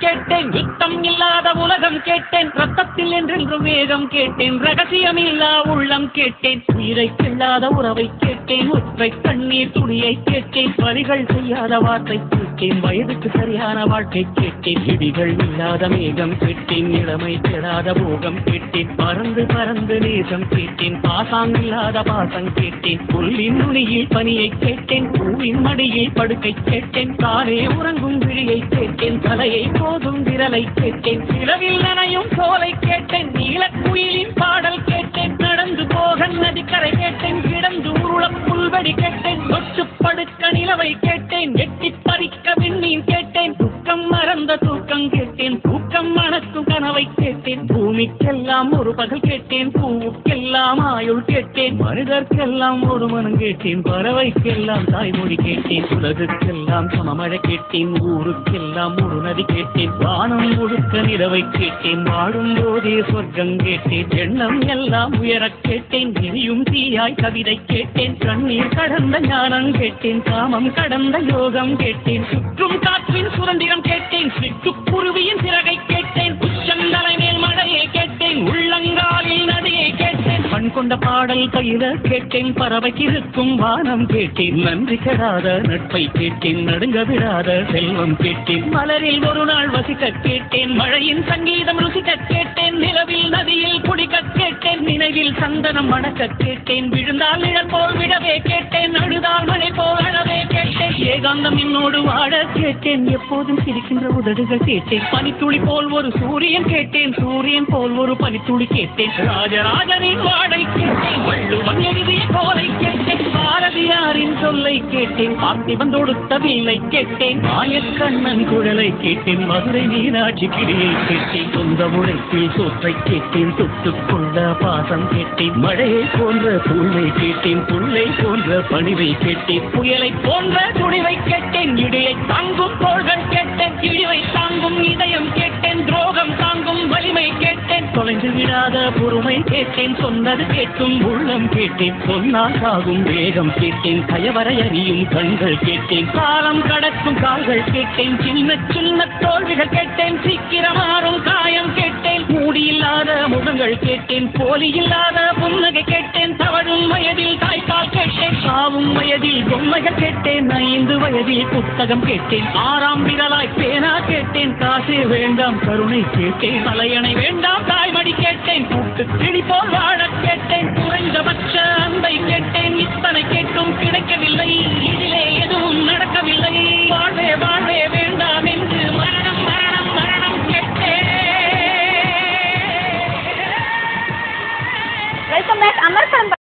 கேட்டேன், யுத்தம் இல்லாத உலகம் கேட்டேன், ரத்தத்தில் என்றென்றும் வேகம் கேட்டேன், ரகசியம் இல்லா உள்ளம் கேட்டேன், உயிரை கில்லாத உறவை கேட்டேன், ஒற்றை கண்ணீர் துணியை கேட்டேன், வரிகள் செய்யாத வார்த்தை கேட்டேன், வயதுக்கு சரியான வாழ்க்கை கேட்டேன், இடிகள் இல்லாத மேகம் கேட்டேன், இளமை கெடாத போகம் கேட்டேன், பறந்து பறந்து நேசம் கேட்டேன், பாசாங் இல்லாத பாசம் கேட்டேன், புல்லின் நுனியில் பனியை கேட்டேன், பூவின் மடியில் படுக்கை கேட்டேன், தானே உறங்கும் விழியை கேட்டேன், தலையை போதும் விரலை கேட்டேன், நிலவில் நனையும் சோலை கேட்டேன், நீலக்குயிலின் பாடல் கேட்டேன், நடந்து போக நதிக்கரை கேட்டேன், கிடந்து உருள புல்வெடி கேட்டேன், தொட்டு படுக்க நிலவை கேட்டேன், எட்டி பறிக்க விண்மீன் கேட்டேன், தூக்கம் மறந்த தூக்கம் கேட்டேன், தூக்கம் மணக்கும் கனவை கேட்டேன், பூமிக்கெல்லாம் ஒரு பகல் கேட்டேன், பூவுக்கெல்லாம் ஆயுள் கேட்டேன், மனிதர்க்கெல்லாம் ஒரு மனம் கேட்டேன், பறவைக்கெல்லாம் தாய்மொழி கேட்டேன், உலகுக்கெல்லாம் சமமழை கேட்டேன், ஊருக்கெல்லாம் ஒரு நதி கேட்டேன், வானம் முழுக்க நிலவை கேட்டேன், வாழும் போதே சொர்க்கம் கேட்டேன், எண்ணம் எல்லாம் உயர கேட்டேன், எரியும் தீயாய் கவிதை கேட்டேன், கண்ணீர் கடந்த ஞானம் கேட்டேன், காமம் கடந்த யோகம் கேட்டேன், சுற்றும் காற்றின் சுதந்திரம் கேட்டேன், சிட்டுக்குருவியின் சிறகை கேட்டேன், உச்சந்தலை மேல் மழையை கேட்டேன், உள்ளங்காலில் நதியை கேட்டேன், பண் கொண்ட பாடல் பயிர கேட்டேன், பறவைக்கு இருக்கும் வானம் கேட்டேன், நன்றி கெடாத நட்பை கேட்டேன், நடுங்க விடாத செல்வம் கேட்டேன், மலரில் ஒரு நாள் வசிக்க கேட்டேன், மழையின் சங்கீதம் ருசிக்க கேட்டேன், நிலவில் நதியில் குடிக்க கேட்டேன், நினைவில் சந்தனம் மணக்க கேட்டேன், விழுந்தால் நிழல் போல் விடவே கேட்டேன், அழுதால் மழை போல் அழவே கேட்டேன், ஏகாந்தம் என்னோடு வாழ கேட்டேன், எப்போதும் சிரிக்கின்ற உதடுகள் கேட்டேன், பனித்துளி போல் ஒரு சூரியன் கேட்டேன், சூரியன் போல் ஒரு பனித்துளி கேட்டேன், ராஜராஜனின் வாழை கேட்டேன், வள்ளுவன் எழுதிய கோலை கேட்டேன், பாரதியாரின் சொல்லை கேட்டேன், பார்த்திபன் தொடுத்த வில்லை கேட்டேன், மாயக்கண்ணன் குழலை கேட்டேன், மதுரை மீனாட்சி கிளியை கேட்டேன், சொந்த உழைப்பில் சோற்றை கேட்டேன், தொட்டுக்கொண்ட பாசம் கேட்டேன், மழையை போன்ற புல்லை கேட்டேன், புல்லை போன்ற பணிவை கேட்டேன், புயலை போன்ற துணிவை கேட்டேன், இடையை தாங்கும் தோள்கள் கேட்டேன், இழிவை தாங்கும் இதயம் கேட்டேன், துரோகம் தாங்கும் வலிமை கேட்டேன், தொலைந்து விடாத பொறுமை கேட்டேன், சொன்னது கேட்கும் உள்ளம் கேட்டேன், சொன்னால் சாகும் வேகம் கேட்டேன், கயவரை அறியும் கண்கள் கேட்டேன், காலம் கடக்கும் கால்கள் கேட்டேன், சின்ன சின்ன தோல்விகள் கேட்டேன், சீக்கிரமாறும் காயம் கேட்டேன், மூடியில்லாத முகங்கள் கேட்டேன், போலி இல்லாத புன்னகை கேட்டேன், தவழும் வயதில் தாய்ப்பால் கேட்டேன், சாவும் வயதில் பொம்மைகள் கேட்டேன், 5 வயதில் புத்தகம் கேட்டேன், 6ஆம் விரலாய் பேனா கேட்டேன், காசே வேண்டாம் கருணை கேட்டேன், தலையணை வேண்டாம் தாய்மடி கேட்டேன், கூட்டு கிளி போல் வாழ